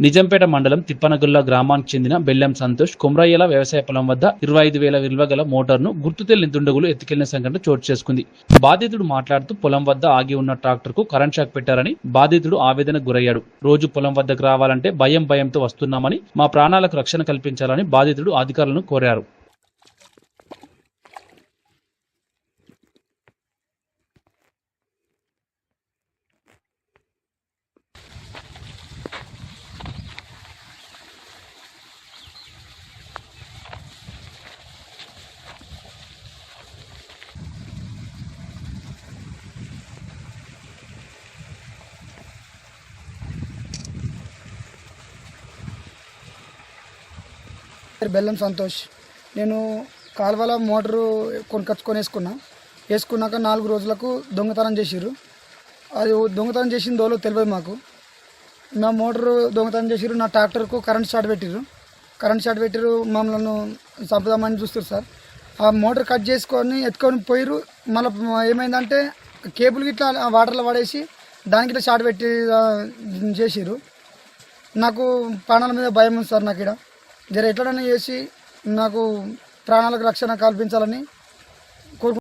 నిజంపేట మండలం తిప్పనగుల్ల గ్రామానికి చెందిన బెల్లం సంతోష్ కుమ్రయ్యల వ్యవసాయ పొలం వద్ద 25,000 విలువ గల మోటార్ను గుర్తు తెలియని దుండగులు ఎత్తుకెళ్లిన సంఘటన చోటు చేసుకుంది. బాధితుడు మాట్లాడుతూ పొలం వద్ద ఆగి ఉన్న ట్రాక్టర్ కు కరెంట్ షాక్ పెట్టారని బాధితుడు ఆవేదనకు గురయ్యాడు. రోజు పొలం వద్దకు రావాలంటే భయంతో వస్తున్నామని, మా ప్రాణాలకు రక్షణ కల్పించాలని బాధితుడు అధికారులను కోరారు. బెల్లం సంతోష్. నేను కాలువల మోటారు వేసుకున్నాక 4 రోజులకు దొంగతనం చేసిర్రు. అది దొంగతనం చేసిన దోలో తెలియదు మాకు. నా మోటారు దొంగతనం చేసిర్రు. నా ట్రాక్టర్కు కరెంట్ షాట్ పెట్టిర్రు. మమ్మల్ని చంపుదామని చూస్తారు సార్. ఆ మోటార్ కట్ చేసుకొని ఎత్తుకొని పోయిర్రు. మళ్ళీ ఏమైందంటే కేబుల్ గిట్లా వాటర్లో పడేసి దానికి ఇట్లా షాట్ పెట్టి చేసిర్రు. నాకు ప్రాణాల మీద భయం ఉంది సార్. నాకు ఇక్కడ ఎట్లనైనా చేసి నాకు ప్రాణాలకు రక్షణ కల్పించాలని